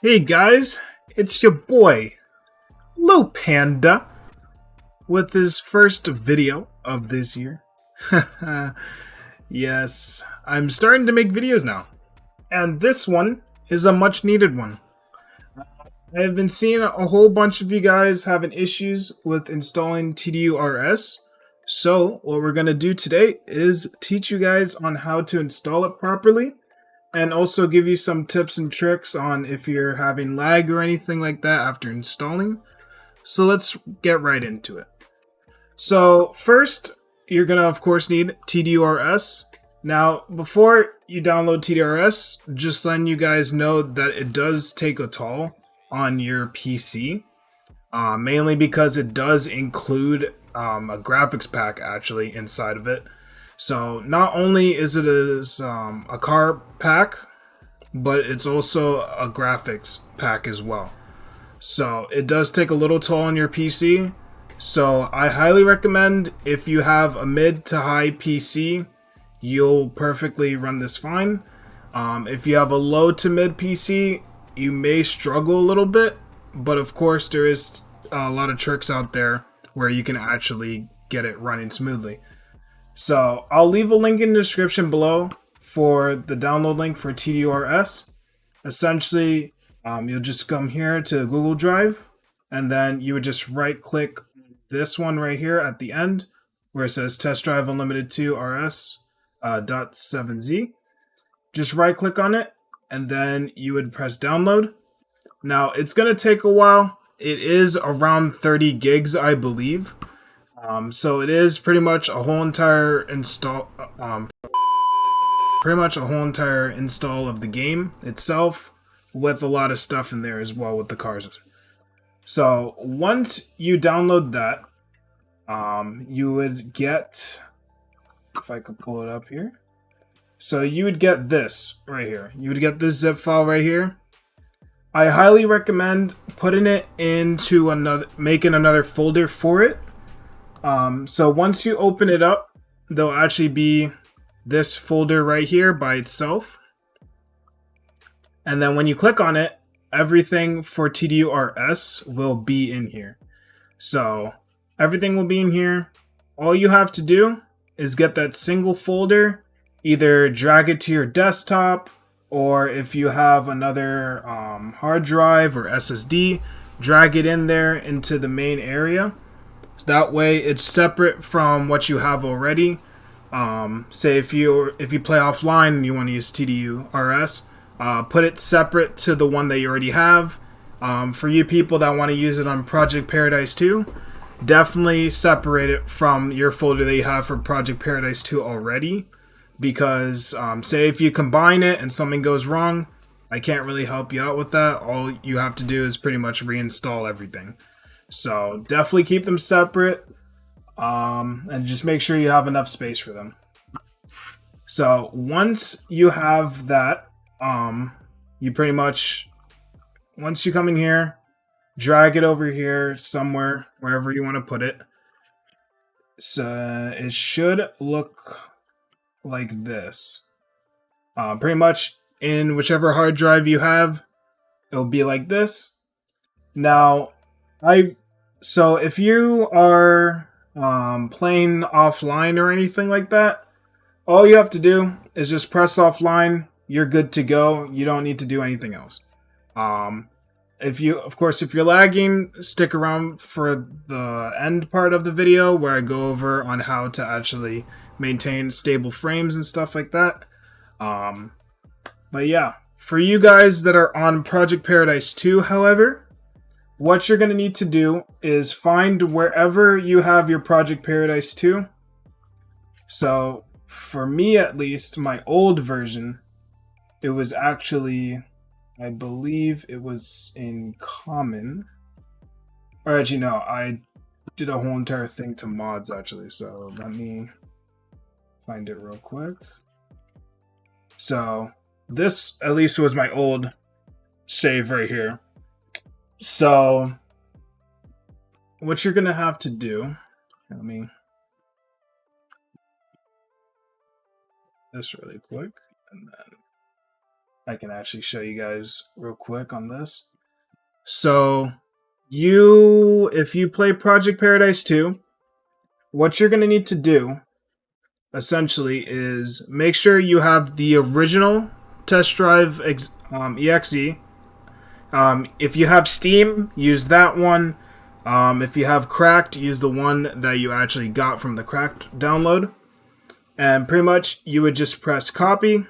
Hey guys, it's your boy, Lou Panda, with his first video of this year. Yes, I'm starting to make videos now, and this one is a much needed one. I've been seeing a whole bunch of you guys having issues with installing TDU-RS, so what we're going to do today is teach you guys on how to install it properly and also give you some tips and tricks on if you're having lag or anything like that after installing. So let's get right into it. So first, you're gonna of course need TDU-RS. Now, before you download TDU-RS, just letting you guys know that it does take a toll on your PC, mainly because it does include a graphics pack actually inside of it. So not only is it a car pack, but it's also a graphics pack as well. So it does take a little toll on your PC. So I highly recommend, if you have a mid to high PC, you'll perfectly run this fine. If you have a low to mid PC, you may struggle a little bit, but of course there is a lot of tricks out there where you can actually get it running smoothly. So I'll leave a link in the description below for the download link for TDU-RS. Essentially, you'll just come here to Google Drive, and then you would just right click this one right here at the end where it says Test Drive Unlimited 2 RS .7z. Just right click on it, and then you would press download. Now it's going to take a while. It is around 30 gigs, I believe. So it is pretty much a whole entire install. Pretty much a whole entire install of the game itself, with a lot of stuff in there as well with the cars. So once you download that, you would get, if I could pull it up here. So you would get this right here. You would get this zip file right here. I highly recommend putting it into making another folder for it. So once you open it up, there'll actually be this folder right here by itself. And then when you click on it, everything for TDU-RS will be in here. So everything will be in here. All you have to do is get that single folder, either drag it to your desktop, or if you have another hard drive or SSD, drag it in there into the main area. So that way it's separate from what you have already. Say if you play offline and you want to use TDU-RS, put it separate to the one that you already have. For you people that want to use it on Project Paradise 2, definitely separate it from your folder that you have for Project Paradise 2 already. Because say if you combine it and something goes wrong, I can't really help you out with that. All you have to do is pretty much reinstall everything. So definitely keep them separate, and just make sure you have enough space for them. So once you have that, you pretty much, once you come in here, drag it over here somewhere, wherever you want to put it. So it should look like this. Pretty much in whichever hard drive you have, it'll be like this. Now, so if you are playing offline or anything like that, all you have to do is just press offline. You're good to go. You don't need to do anything else. If you're lagging, stick around for the end part of the video where I go over on how to actually maintain stable frames and stuff like that. But yeah, for you guys that are on Project Paradise 2, however, what you're going to need to do is find wherever you have your Project Paradise 2. So, for me at least, my old version, it was actually, I believe it was in Common. Or actually, no, I did a whole entire thing to mods actually, so let me find it real quick. So, this at least was my old save right here. So, what you're going to have to do, let me this really quick, and then I can actually show you guys real quick on this. So if you play Project Paradise 2, what you're going to need to do essentially is make sure you have the original test drive exe. If you have Steam, use that one. If you have Cracked, use the one that you actually got from the Cracked download. And pretty much you would just press copy,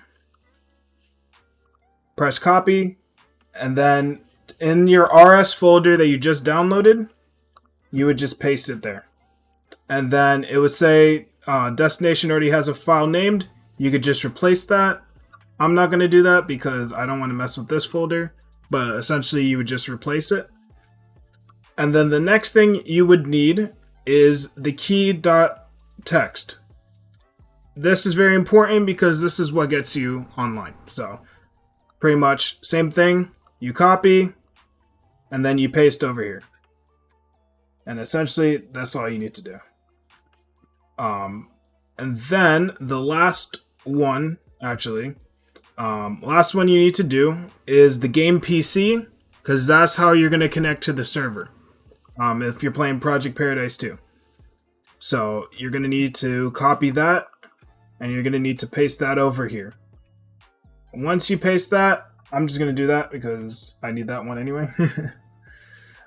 and then in your RS folder that you just downloaded, you would just paste it there. And then it would say destination already has a file named. You could just replace that. I'm not going to do that because I don't want to mess with this folder, but essentially you would just replace it. And then the next thing you would need is the key.txt. This is very important because this is what gets you online. So pretty much same thing, you copy and then you paste over here. And essentially that's all you need to do. And then the last one you need to do is the game PC, because that's how you're going to connect to the server if you're playing Project Paradise 2. So you're going to need to copy that, and you're going to need to paste that over here. Once you paste that, I'm just going to do that because I need that one anyway.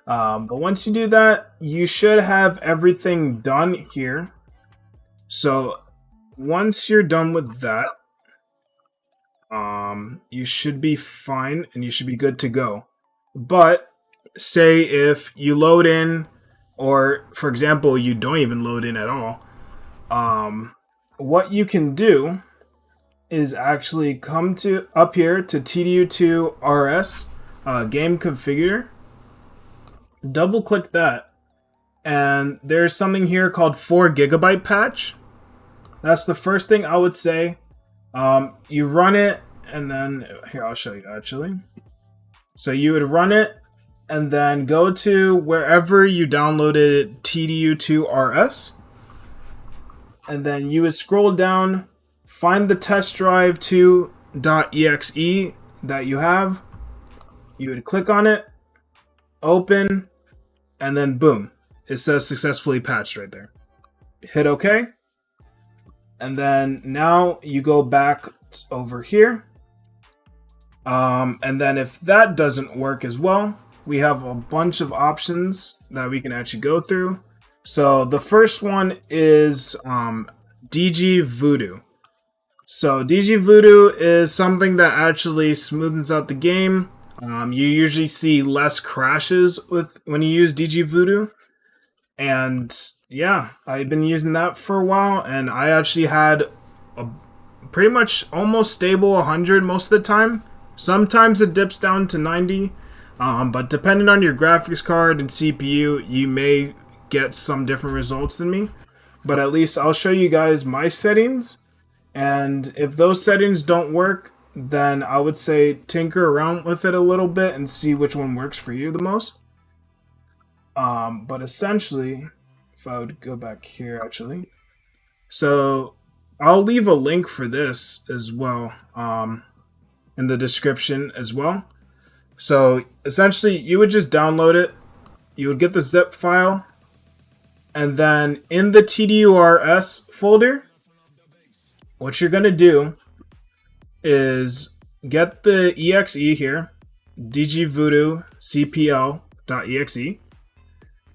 But once you do that, you should have everything done here. So once you're done with that, you should be fine and you should be good to go. But say if you load in, or for example, you don't even load in at all, what you can do is actually come up here to TDU-RS game configurator, double click that, and there's something here called 4 GB patch. That's the first thing I would say. You run it, and then here I'll show you actually. So you would run it and then go to wherever you downloaded TDU-RS, and then you would scroll down, find the test drive 2.exe that you have. You would click on it, open, and then boom, it says successfully patched right there. Hit OK. And then now you go back over here. And then if that doesn't work as well, we have a bunch of options that we can actually go through. So the first one is DG Voodoo. So DG Voodoo is something that actually smoothens out the game. You usually see less crashes when you use DG Voodoo. And yeah, I've been using that for a while, and I actually had a pretty much almost stable 100 most of the time. Sometimes it dips down to 90, but depending on your graphics card and CPU, you may get some different results than me. But at least I'll show you guys my settings, and if those settings don't work, then I would say tinker around with it a little bit and see which one works for you the most. But essentially, if I would go back here actually, so I'll leave a link for this as well in the description as well. So essentially you would just download it, you would get the zip file, and then in the TDU-RS folder, what you're going to do is get the exe here, dgvoodoo cpl.exe,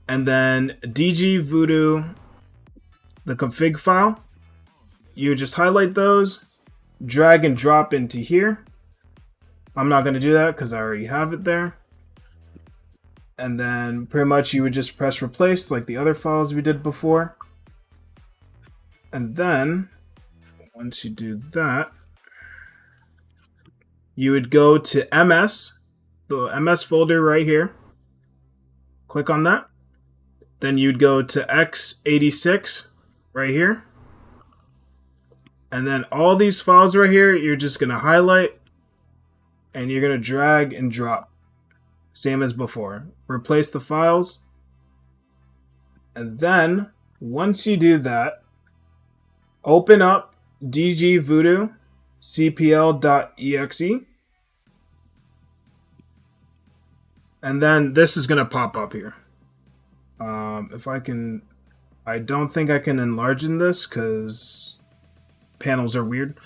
and then dgvoodoo, the config file. You just highlight those, drag and drop into here. I'm not going to do that because I already have it there. And then pretty much you would just press replace like the other files we did before. And then once you do that, you would go to MS, the MS folder right here. Click on that. Then you'd go to x86 right here. And then all these files right here, you're just going to highlight and you're going to drag and drop. Same as before. Replace the files. And then once you do that, open up dgvoodoo cpl.exe And then this is going to pop up here. If I can... I don't think I can enlarge in this because panels are weird.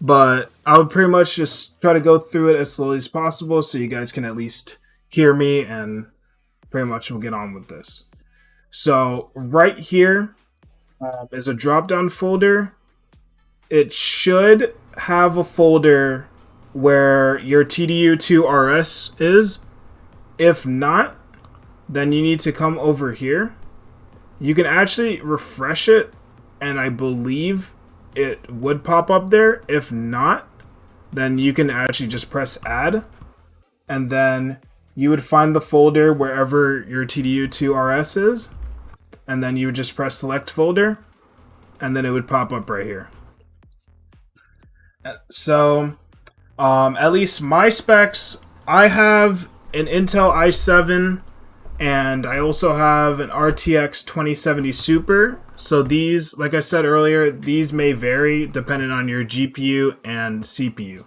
But I would pretty much just try to go through it as slowly as possible so you guys can at least hear me, and pretty much we'll get on with this. So right here is a drop-down folder. It should have a folder where your TDU-RS is. If not, then you need to come over here. You can actually refresh it, and I believe it would pop up there. If not, then you can actually just press add, and then you would find the folder wherever your TDU-RS is, and then you would just press select folder, and then it would pop up right here. So at least my specs, I have an Intel i7 and I also have an RTX 2070 Super. So these, like I said earlier, these may vary depending on your GPU and CPU.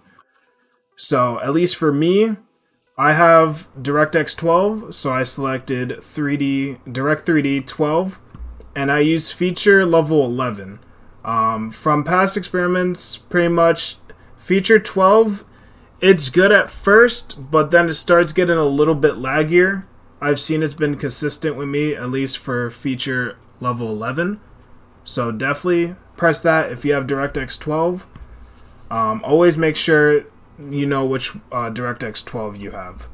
So at least for me, I have DirectX 12, so I selected Direct3D 12, and I use feature level 11. From past experiments, pretty much feature 12, it's good at first, but then it starts getting a little bit laggier. I've seen it's been consistent with me, at least for feature level 11. So definitely press that if you have DirectX 12. Always make sure you know which DirectX 12 you have.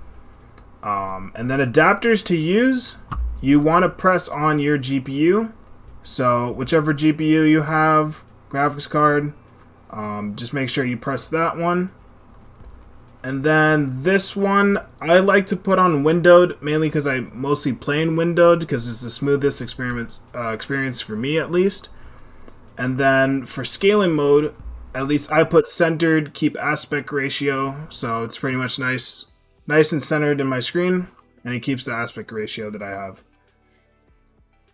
And then adapters to use, you want to press on your GPU. So whichever GPU you have, graphics card, just make sure you press that one. And then this one, I like to put on windowed, mainly because I mostly play in windowed, because it's the smoothest experience for me at least. And then for scaling mode, at least I put centered, keep aspect ratio, so it's pretty much nice and centered in my screen, and it keeps the aspect ratio that I have.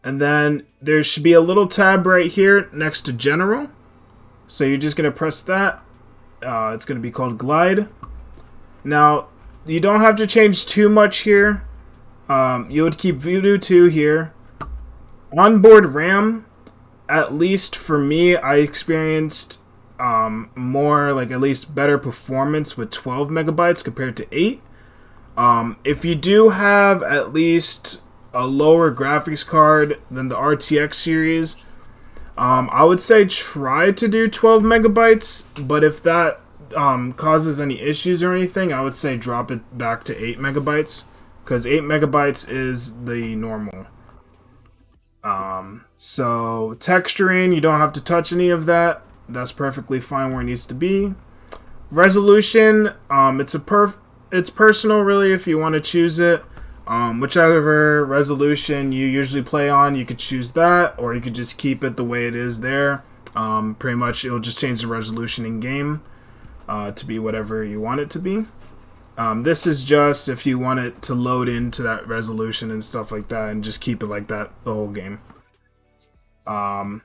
And then there should be a little tab right here next to general, so you're just going to press that. It's going to be called glide. Now, you don't have to change too much here. You would keep Voodoo 2 here. Onboard RAM, at least for me, I experienced more, like at least better performance with 12 megabytes compared to 8. If you do have at least a lower graphics card than the RTX series, I would say try to do 12 megabytes, but if that causes any issues or anything, I would say drop it back to 8 megabytes, because 8 megabytes is the normal. So texturing, you don't have to touch any of that. That's perfectly fine where it needs to be. Resolution, it's personal really if you want to choose it. Whichever resolution you usually play on, you could choose that, or you could just keep it the way it is there. Pretty much it'll just change the resolution in game to be whatever you want it to be. This is just if you want it to load into that resolution and stuff like that, and just keep it like that the whole game. And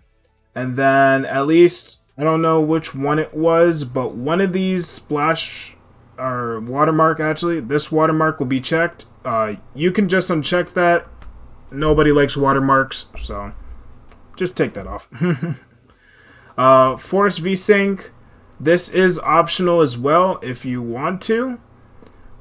then at least, I don't know which one it was, but one of these splash or watermark, actually, this watermark will be checked. You can just uncheck that. Nobody likes watermarks, so just take that off. Force VSync. This is optional as well if you want to.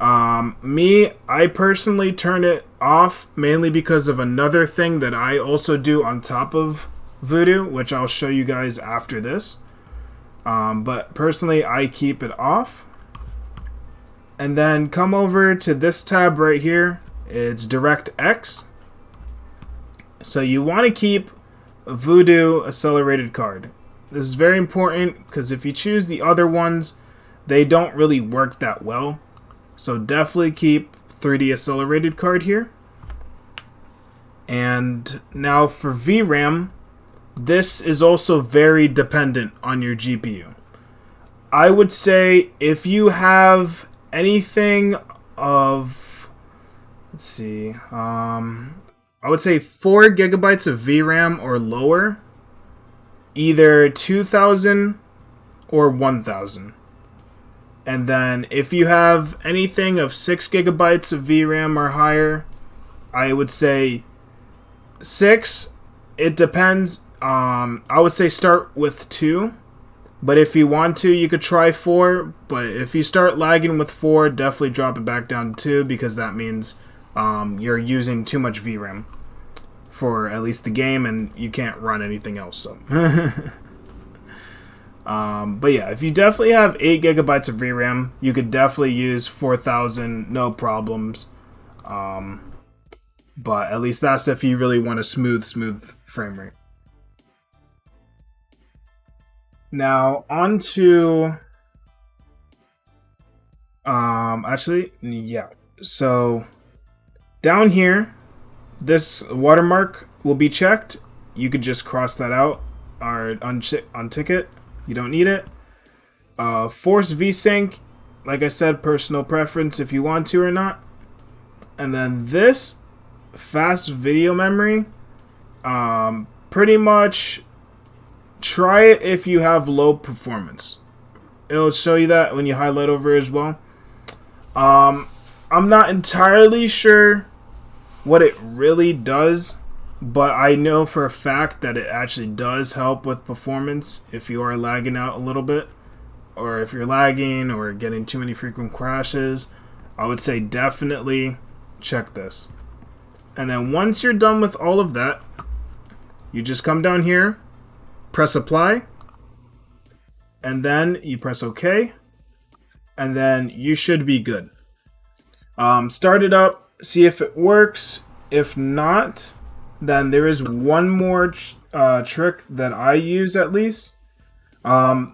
I personally turn it off mainly because of another thing that I also do on top of Voodoo, which I'll show you guys after this. But personally, I keep it off. And then come over to this tab right here. It's DirectX. So you want to keep Voodoo accelerated card. This is very important because if you choose the other ones, they don't really work that well. So definitely keep 3D accelerated card here. And now for VRAM, this is also very dependent on your GPU. I would say if you have anything of, let's see, I would say 4 gigabytes of VRAM or lower, either 2000 or 1000. And then if you have anything of 6 gigabytes of VRAM or higher, I would say 6. It depends. I would say start with 2. But if you want to, you could try 4. But if you start lagging with 4, definitely drop it back down to 2, because that means you're using too much VRAM for at least the game, and you can't run anything else. So, but yeah, if you definitely have 8 gigabytes of VRAM, you could definitely use 4000, no problems. But at least that's if you really want a smooth frame rate. Now, on to... actually, yeah. So, down here, this watermark will be checked. You could just cross that out or untick it. You don't need it. Force VSync, like I said, personal preference if you want to or not. And then this, fast video memory, pretty much... try it if you have low performance. It'll show you that when you highlight over as well. I'm not entirely sure what it really does, but I know for a fact that it actually does help with performance if you are lagging out a little bit, or if you're lagging or getting too many frequent crashes. I would say definitely check this. And then once you're done with all of that, you just come down here, press apply, and then you press OK, and then you should be good. Start it up, see if it works. If not, then there is one more trick that I use at least.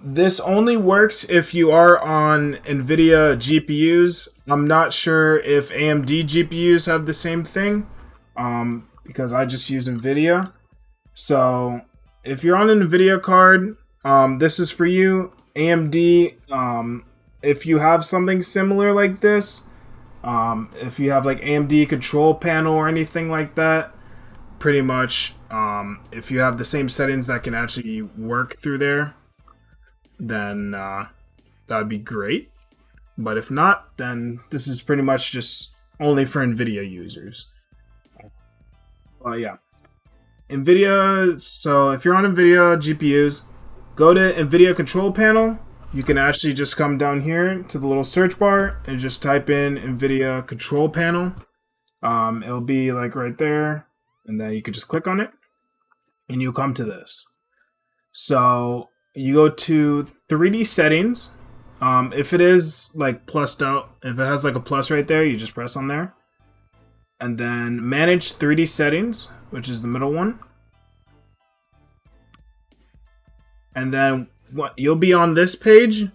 This only works if you are on NVIDIA GPUs. I'm not sure if AMD GPUs have the same thing, because I just use NVIDIA. So if you're on an NVIDIA card, this is for you. AMD, if you have something similar like this, if you have like AMD control panel or anything like that, pretty much, if you have the same settings that can actually work through there, then that'd be great. But if not, then this is pretty much just only for NVIDIA users. Yeah. NVIDIA, so if you're on NVIDIA GPUs, go to NVIDIA control panel. You can actually just come down here to the little search bar and just type in NVIDIA control panel. It'll be like right there, and then you can just click on it, and you'll come to this. So you go to 3D settings. If it is like plussed out, if it has like a plus right there, you just press on there. And then manage 3D settings, which is the middle one. And then you'll be on this page.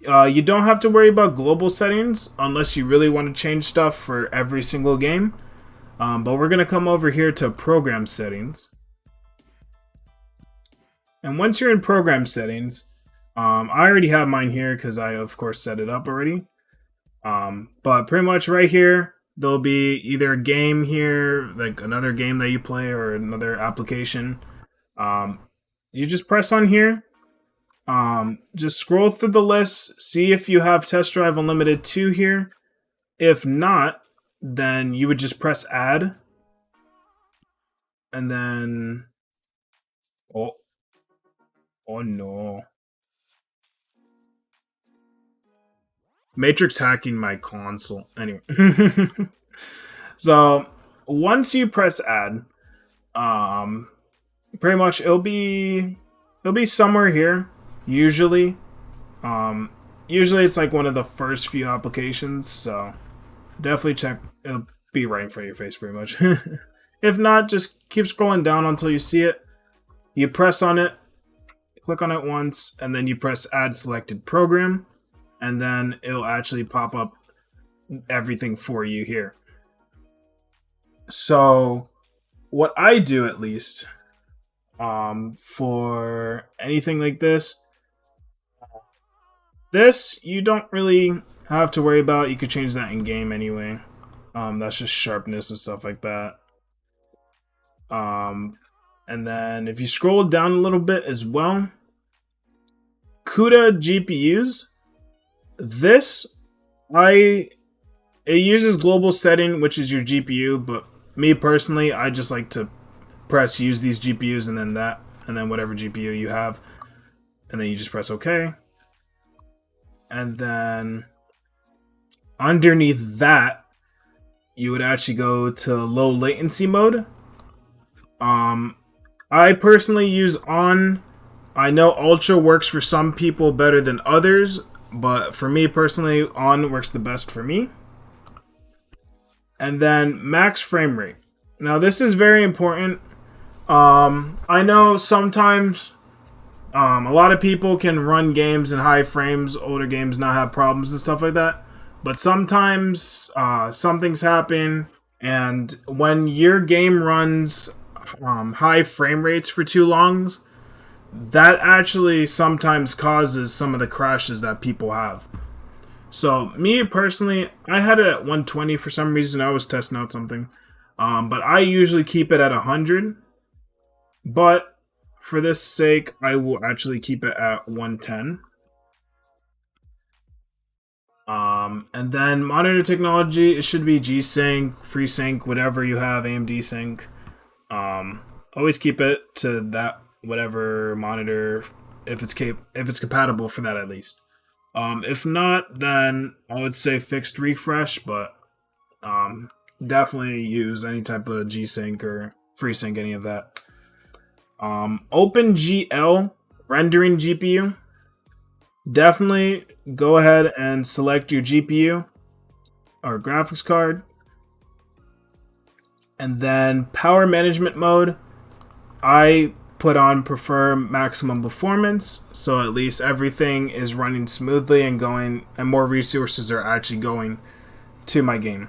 You don't have to worry about global settings unless you really want to change stuff for every single game. But we're going to come over here to program settings. And once you're in program settings, I already have mine here because I, of course, set it up already. But pretty much right here, there'll be either a game here, like another game that you play or another application. You just press on here. Just scroll through the list, see if you have Test Drive Unlimited 2 here. If not, then you would just press add. And then... Oh no. Matrix hacking my console. Anyway. So, once you press add, pretty much it'll be somewhere here. Usually it's like one of the first few applications, so definitely check. It'll be right in front of your face pretty much. If not, just keep scrolling down until you see it. You press on it, click on it once, and then you press add selected program, and then it'll actually pop up everything for you here. So what I do, at least, for anything like this you don't really have to worry about. You could change that in game anyway. That's just sharpness and stuff like that. And then if you scroll down a little bit as well, CUDA GPUs, this, it uses global setting, which is your GPU, but me personally, I just like to press use these GPUs and then that, and then whatever GPU you have, and then you just press OK. And then underneath that, you would actually go to low latency mode. I personally use on. I know Ultra works for some people better than others, but for me personally, on works the best for me. And then max frame rate. Now this is very important. I know sometimes a lot of people can run games in high frames, older games not have problems and stuff like that. But sometimes some things happen, and when your game runs high frame rates for too long, that actually sometimes causes some of the crashes that people have. So me personally, I had it at 120 for some reason. I was testing out something, but I usually keep it at 100. But for this sake, I will actually keep it at 110. And then monitor technology, it should be G-Sync, FreeSync, whatever you have, AMD Sync. Always keep it to that whatever monitor, if it's compatible for that at least. If not, then I would say fixed refresh, but definitely use any type of G-Sync or FreeSync, any of that. OpenGL rendering GPU. Definitely go ahead and select your GPU or graphics card. And then power management mode, I put on prefer maximum performance, so at least everything is running smoothly and going, and more resources are actually going to my game.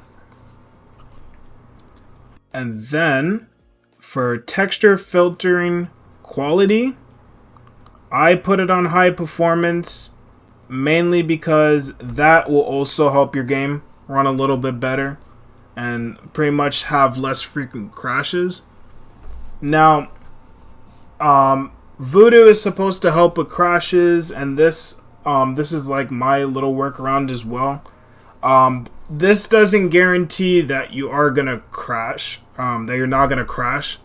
And then for texture filtering quality, I put it on high performance, mainly because that will also help your game run a little bit better and pretty much have less frequent crashes. Now, Voodoo is supposed to help with crashes, and this is like my little workaround as well. This doesn't guarantee that you are gonna crash, that you're not gonna crash.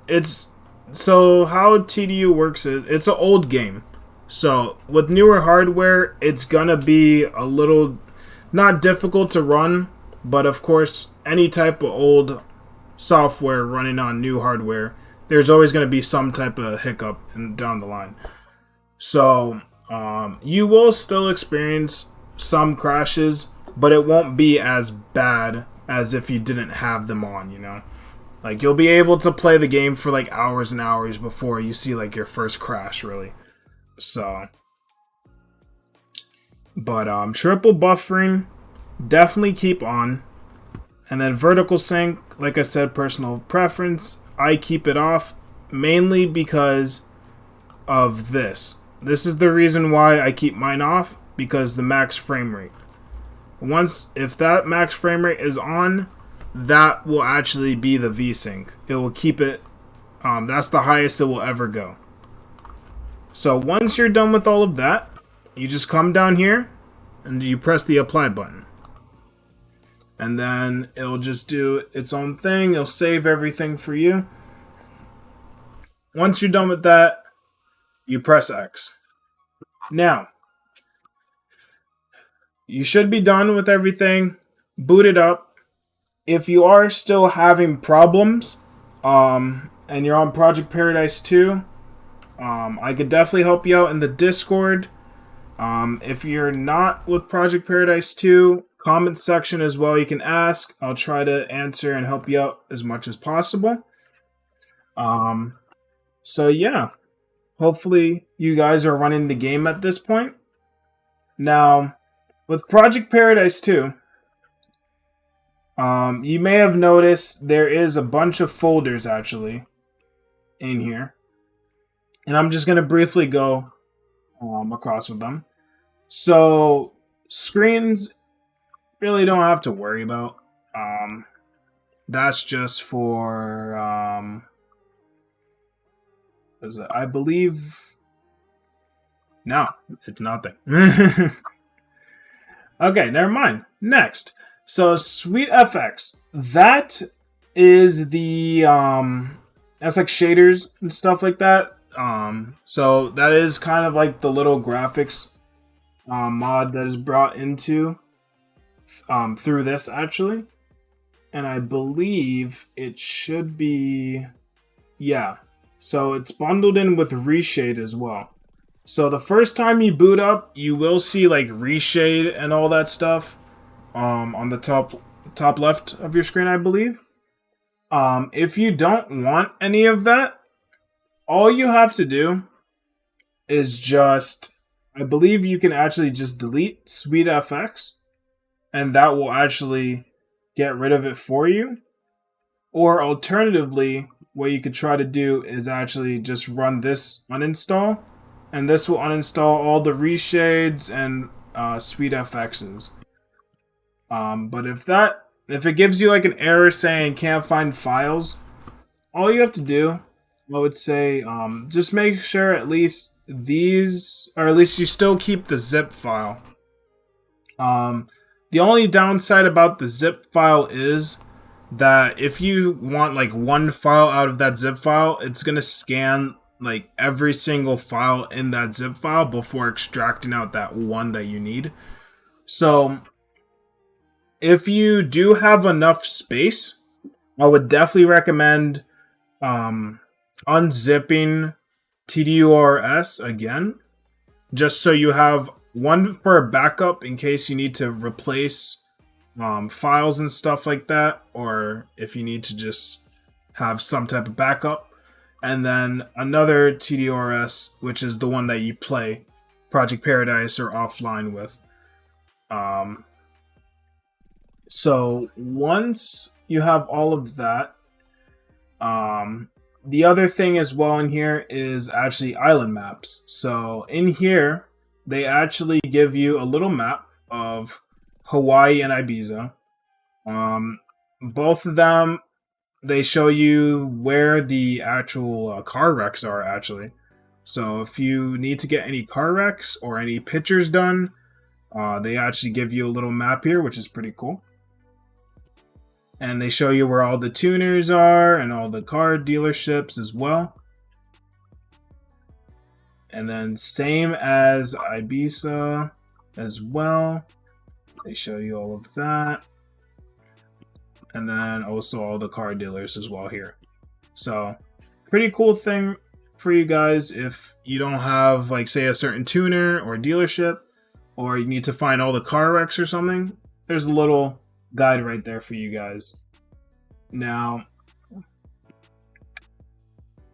It's so how TDU works is it's an old game. So with newer hardware, it's gonna be a little not difficult to run, but of course, any type of old software running on new hardware, there's always going to be some type of hiccup down the line. So you will still experience some crashes, but it won't be as bad as if you didn't have them on, you know? Like, you'll be able to play the game for like hours and hours before you see like your first crash, really. So, but triple buffering, definitely keep on. And then vertical sync, like I said, personal preference, I keep it off mainly because of this. This is the reason why I keep mine off, because the max frame rate. If that max frame rate is on, that will actually be the VSync. It will keep it, that's the highest it will ever go. So once you're done with all of that, you just come down here and you press the apply button. And then it'll just do its own thing. It'll save everything for you. Once you're done with that, you press X. Now, you should be done with everything. Boot it up. If you are still having problems, and you're on Project Paradise 2, I could definitely help you out in the Discord. If you're not with Project Paradise 2, comment section as well, you can ask. I'll try to answer and help you out as much as possible. So yeah, hopefully you guys are running the game at this point. Now, with Project Paradise 2, you may have noticed there is a bunch of folders actually in here. And I'm just going to briefly go across with them. So, screens really don't have to worry about. That's just for, I believe No, it's nothing. Okay, never mind. Next. So SweetFX. That is the that's like shaders and stuff like that. So that is kind of like the little graphics mod that is brought into through this actually. And I believe it should be, yeah. So it's bundled in with Reshade as well. So the first time you boot up, you will see like Reshade and all that stuff on the top left of your screen, I believe. If you don't want any of that, all you have to do is just, I believe you can actually just delete SweetFX, and that will actually get rid of it for you. Or alternatively, what you could try to do is actually just run this uninstall, and this will uninstall all the reshades and SweetFXs. But if it gives you like an error saying can't find files, all you have to do, I would say, just make sure at least these, or at least you still keep the zip file. The only downside about the zip file is that if you want like one file out of that zip file, it's gonna scan like every single file in that zip file before extracting out that one that you need. So if you do have enough space, I would definitely recommend unzipping TDU-RS again, just so you have one for a backup in case you need to replace files and stuff like that, or if you need to just have some type of backup. And then another TDU-RS, which is the one that you play Project Paradise or offline with. So once you have all of that, the other thing as well in here is actually island maps. So in here, they actually give you a little map of Hawaii and Ibiza. Both of them, they show you where the actual car wrecks are actually. So if you need to get any car wrecks or any pictures done, they actually give you a little map here, which is pretty cool. And they show you where all the tuners are and all the car dealerships as well. And then same as Ibiza as well. They show you all of that. And then also all the car dealers as well here. So pretty cool thing for you guys if you don't have like say a certain tuner or dealership, or you need to find all the car wrecks or something. There's a little guide right there for you guys. Now,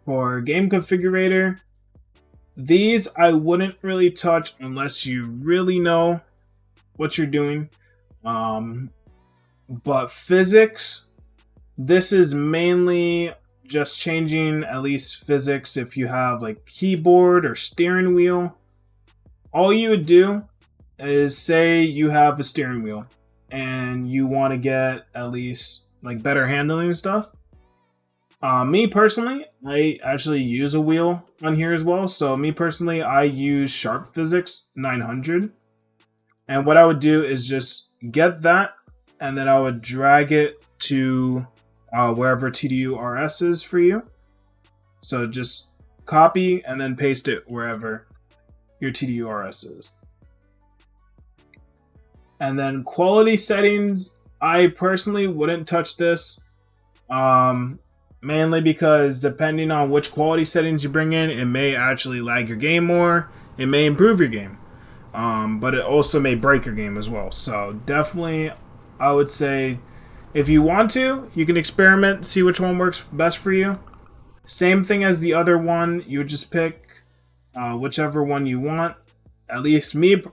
for game configurator, these I wouldn't really touch unless you really know what you're doing. But physics, this is mainly just changing at least physics if you have like keyboard or steering wheel. All you would do is say you have a steering wheel and you want to get at least like better handling and stuff. Me personally, I actually use a wheel on here as well. So me personally, I use Sharp Physics 900. And what I would do is just get that, and then I would drag it to wherever TDU-RS is for you. So just copy and then paste it wherever your TDU-RS is. And then quality settings, I personally wouldn't touch this. Mainly because depending on which quality settings you bring in, it may actually lag your game more. It may improve your game. But it also may break your game as well. So definitely, I would say, if you want to, you can experiment, see which one works best for you. Same thing as the other one. You would just pick whichever one you want. At least me,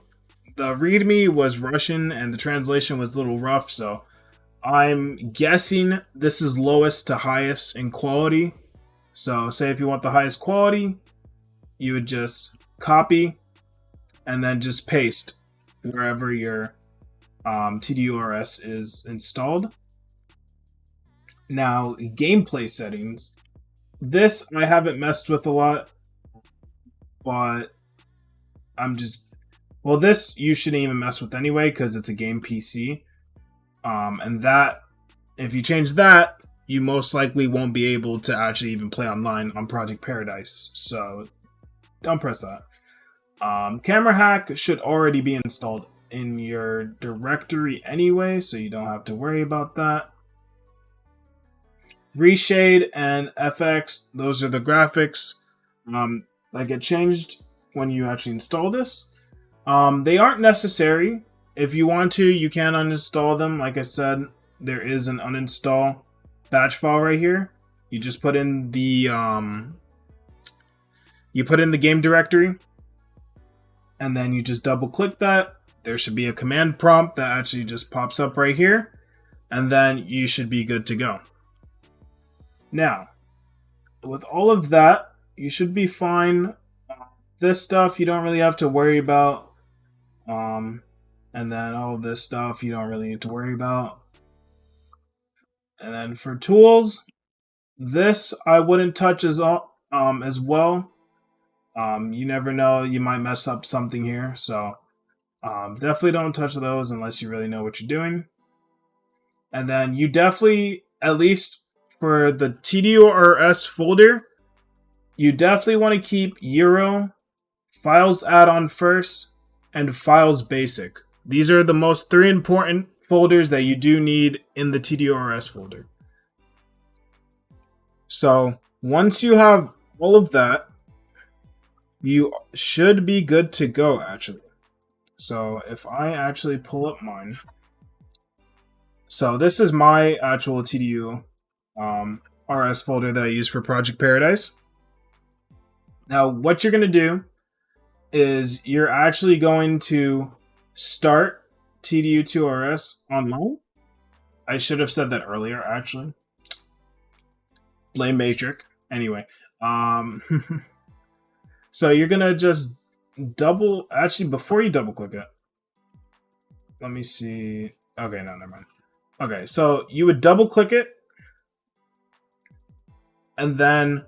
the README was Russian and the translation was a little rough, so I'm guessing this is lowest to highest in quality. So say if you want the highest quality, you would just copy and then just paste wherever your TDU-RS is installed. Now, gameplay settings. This I haven't messed with a lot, but well, this you shouldn't even mess with anyway because it's a game PC. And that, if you change that, you most likely won't be able to actually even play online on Project Paradise. So don't press that. Camera hack should already be installed in your directory anyway, so you don't have to worry about that. Reshade and FX, those are the graphics that get changed when you actually install this. They aren't necessary. If you want to, you can uninstall them. Like I said, there is an uninstall batch file right here. You just put in the game directory, and then you just double click that. There should be a command prompt that actually just pops up right here, and then you should be good to go. Now, with all of that, you should be fine. This stuff you don't really have to worry about. And then all of this stuff you don't really need to worry about. And then for tools, this I wouldn't touch as well. You never know, you might mess up something here, so definitely don't touch those unless you really know what you're doing. And then you definitely, at least for the TDU-RS folder, you definitely want to keep Euro, Files Add-on first, and Files Basic. These are the most 3 important folders that you do need in the TDU-RS folder. So once you have all of that, you should be good to go, actually. So if I actually pull up mine. So this is my actual TDU RS folder that I use for Project Paradise. Now, what you're going to do is you're actually going to start TDU2RS online. I should have said that earlier, actually. Blame Matrix. Anyway, so you're gonna just before you double click it, let me see. Okay, no, never mind. Okay, so you would double click it, and then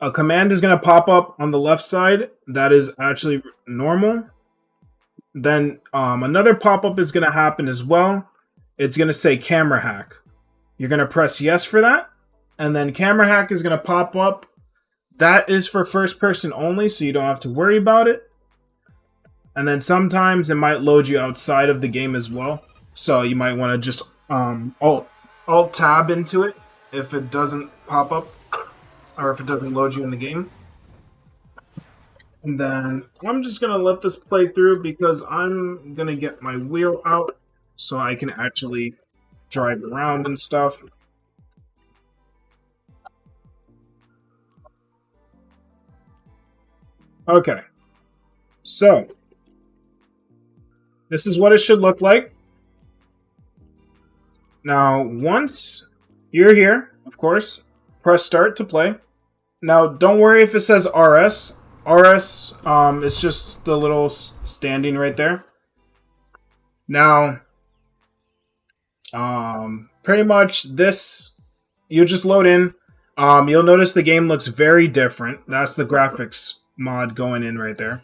a command is gonna pop up on the left side that is actually normal. Then another pop-up is gonna happen as well. It's gonna say camera hack. You're gonna press yes for that, and then camera hack is gonna pop up. That is for first person only, so you don't have to worry about it. And then sometimes it might load you outside of the game as well. So you might want to just alt tab into it if it doesn't pop up or if it doesn't load you in the game. And then I'm just going to let this play through because I'm going to get my wheel out so I can actually drive around and stuff. Okay, so this is what it should look like. Now, once you're here, of course, press start to play. Now, don't worry if it says RS. RS, it's just the little standing right there. Now, pretty much this, you just load in. You'll notice the game looks very different. That's the graphics mod going in right there.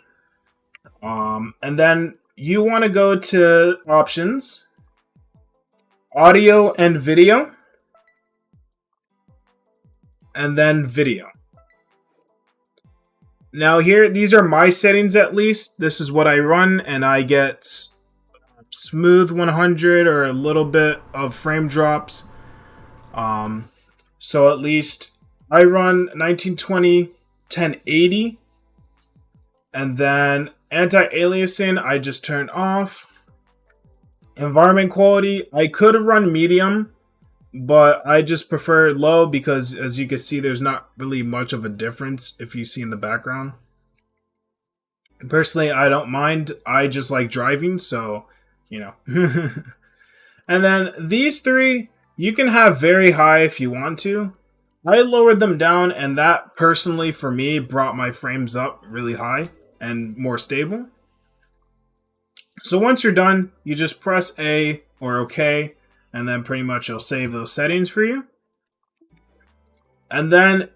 And then you want to go to options, audio and video, and then video. Now here, these are my settings at least. This is what I run, and I get smooth 100 or a little bit of frame drops. So at least I run 1920 1080. And then anti-aliasing, I just turned off. Environment quality, I could have run medium, but I just prefer low because, as you can see, there's not really much of a difference if you see in the background. Personally, I don't mind. I just like driving, so, you know. And then these three, you can have very high if you want to. I lowered them down, and that, personally, for me, brought my frames up really high and more stable. So once you're done, you just press A or OK, and then pretty much it'll save those settings for you. And then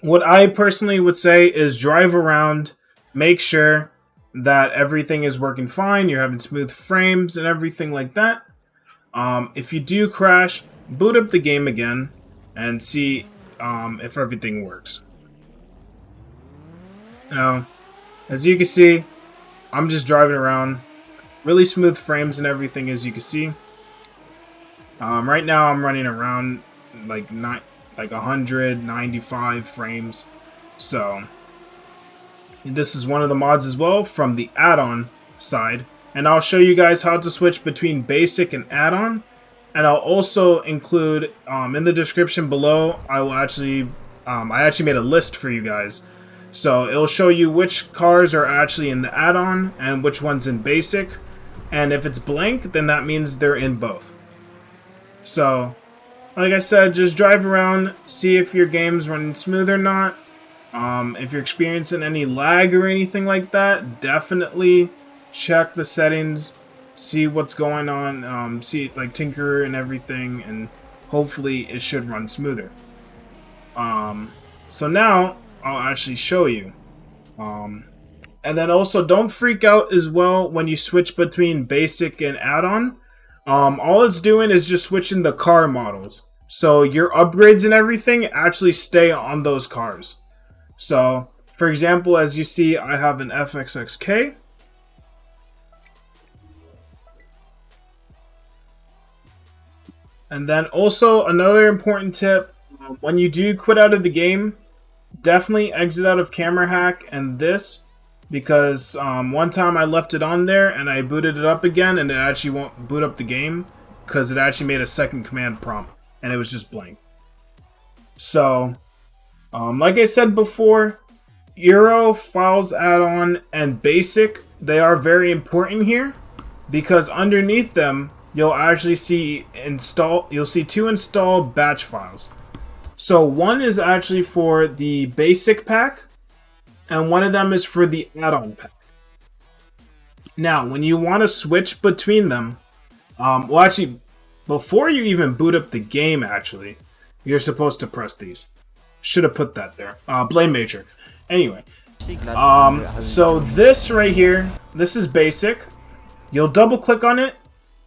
what I personally would say is drive around, make sure that everything is working fine, you're having smooth frames and everything like that. If you do crash, boot up the game again and see if everything works. Now, as you can see, I'm just driving around. Really smooth frames and everything, as you can see. Right now I'm running around like 195 frames. So this is one of the mods as well from the add-on side. And I'll show you guys how to switch between basic and add-on. And I'll also include in the description below, I actually made a list for you guys. So it'll show you which cars are actually in the add-on and which one's in basic. And if it's blank, then that means they're in both. So, like I said, just drive around, see if your game's running smooth or not. If you're experiencing any lag or anything like that, definitely check the settings, see what's going on, see like tinker and everything, and hopefully it should run smoother. So now I'll actually show you. And then also don't freak out as well when you switch between basic and add-on. All it's doing is just switching the car models. So your upgrades and everything actually stay on those cars. So, for example, as you see, I have an FXXK. And then also another important tip, when you do quit out of the game, definitely exit out of camera hack and this, because one time I left it on there and I booted it up again and it actually won't boot up the game because it actually made a second command prompt and it was just blank. So like I said before, Euro, Files Add-on, and Basic, they are very important here because underneath them you'll actually see two install batch files. So one is actually for the basic pack, and one of them is for the add-on pack. Now, when you want to switch between them, well, actually, before you even boot up the game, actually, you're supposed to press these. Should have put that there. Blame Matrix. Anyway, so this right here, this is basic. You'll double-click on it.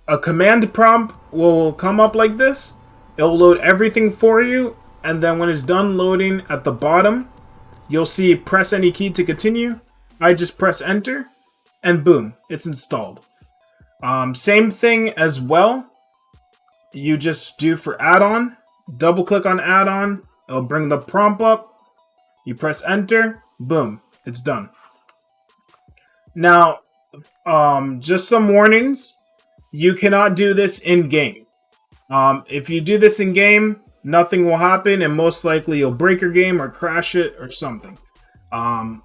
A command prompt will come up like this. It'll load everything for you. And then when it's done loading at the bottom, you'll see press any key to continue. I just press enter and boom, it's installed. Same thing as well. You just do for add-on. Double click on add-on. It'll bring the prompt up. You press enter. Boom, it's done. Now, just some warnings. You cannot do this in-game. If you do this in-game, nothing will happen, and most likely you'll break your game or crash it or something.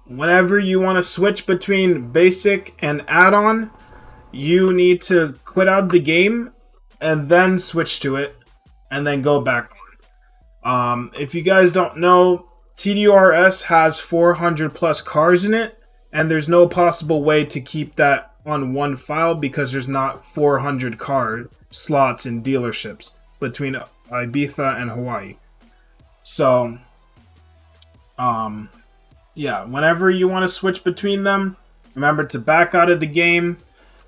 Whenever you want to switch between basic and add-on, you need to quit out the game and then switch to it and then go back. If you guys don't know, TDU-RS has 400 plus cars in it, and there's no possible way to keep that on one file because there's not 400 car slots in dealerships between Ibiza and Hawaii. So, yeah, whenever you want to switch between them, remember to back out of the game,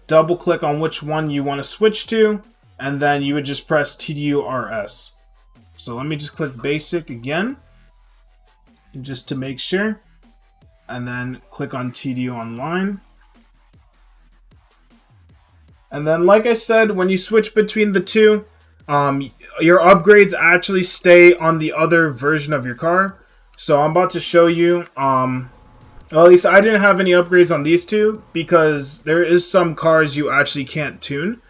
double click on which one you want to switch to, and then you would just press TDU-RS. So let me just click basic again, just to make sure, and then click on TDU Online. And then, like I said, when you switch between the two, your upgrades actually stay on the other version of your car. So I'm about to show you, well, at least I didn't have any upgrades on these two because there is some cars you actually can't tune.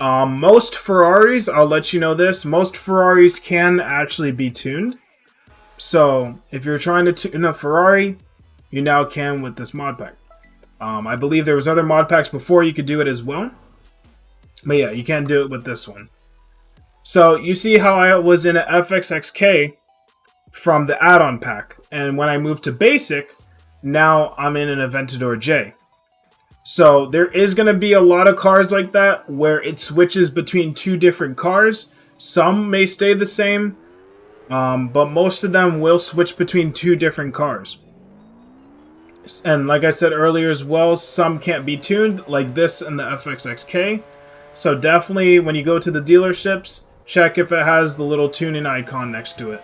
Most Ferraris, I'll let you know this, most Ferraris can actually be tuned. So if you're trying to tune a Ferrari, you now can with this mod pack. I believe there was other mod packs before you could do it as well. But yeah, you can do it with this one. So you see how I was in an FXXK from the add-on pack. And when I moved to basic, now I'm in an Aventador J. So there is going to be a lot of cars like that where it switches between two different cars. Some may stay the same, but most of them will switch between two different cars. And like I said earlier as well, some can't be tuned, like this and the FXXK. So definitely, when you go to the dealerships, check if it has the little tuning icon next to it.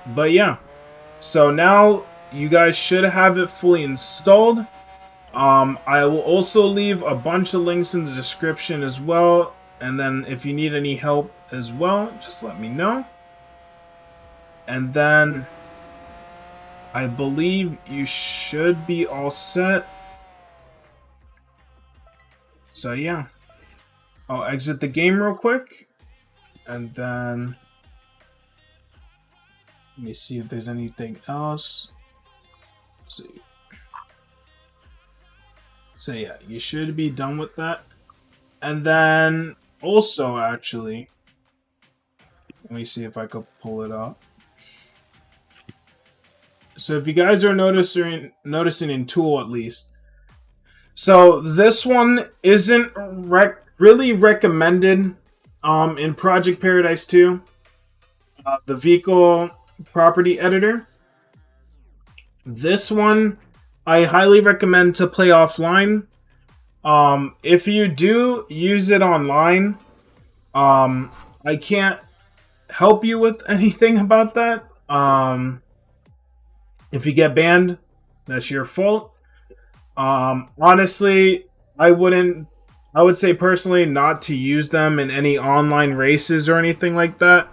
But yeah, so now you guys should have it fully installed. I will also leave a bunch of links in the description as well. And then if you need any help as well, just let me know. And then I believe you should be all set. So yeah, I'll exit the game real quick. And then let me see if there's anything else. Let's see. So yeah, you should be done with that. And then also, actually, let me see if I could pull it up. So if you guys are noticing in Tool at least, so this one isn't really recommended in Project Paradise 2, the vehicle property editor. This one I highly recommend to play offline. If you do use it online, I can't help you with anything about that. If you get banned, that's your fault. Honestly, I would say personally not to use them in any online races or anything like that.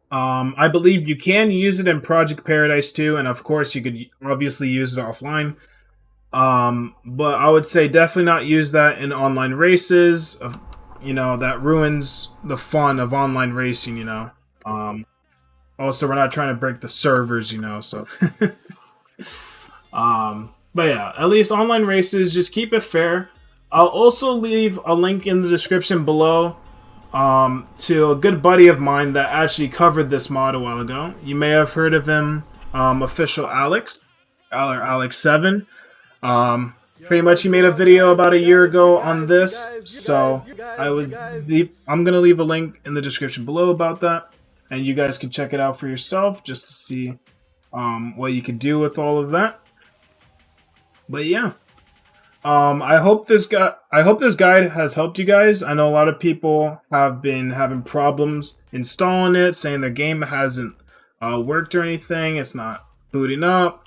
I believe you can use it in Project Paradise 2, and of course you could obviously use it offline. But I would say definitely not use that in online races. That ruins the fun of online racing, Also, we're not trying to break the servers, so. But yeah, at least online races, just keep it fair. I'll also leave a link in the description below to a good buddy of mine that actually covered this mod a while ago. You may have heard of him, Official Alex, or Alex7. Pretty much he made a video about a year ago on this, so I'm gonna leave a link in the description below about that, and you guys can check it out for yourself just to see what you can do with all of that. But yeah, I hope this guide has helped you guys. I know a lot of people have been having problems installing it, saying their game hasn't worked or anything. It's not booting up.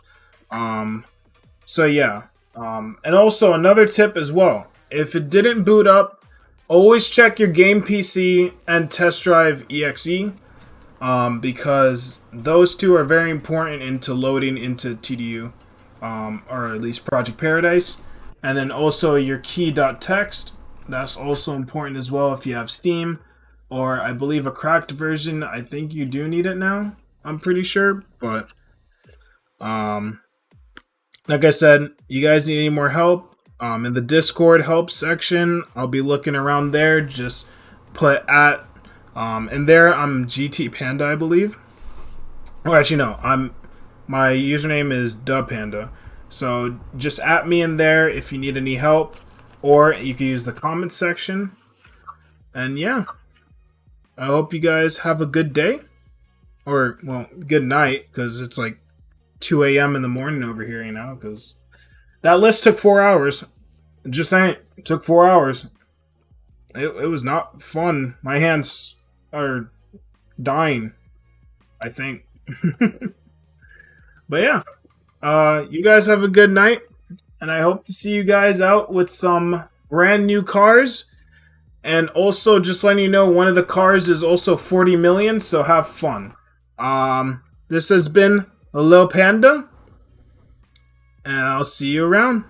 So yeah. And also another tip as well. If it didn't boot up, always check your game PC and test drive exe. Because those two are very important into loading into TDU, or at least Project Paradise. And then also your key.txt, that's also important as well if you have Steam, or I believe a cracked version. I think you do need it now, I'm pretty sure, but like I said, you guys need any more help, in the Discord help section, I'll be looking around there. Just put at in there, I'm GT Panda, I believe. Or actually, no, my username is DubPanda. So just at me in there if you need any help, or you can use the comments section. And yeah, I hope you guys have a good day, or well, good night, because it's like 2 a.m. in the morning over here, because that list took 4 hours. Just saying, it took 4 hours. It was not fun. My hands are dying, I think. But yeah, you guys have a good night, and I hope to see you guys out with some brand new cars. And also, just letting you know, one of the cars is also 40 million, so have fun. This has been a Lil Panda, and I'll see you around.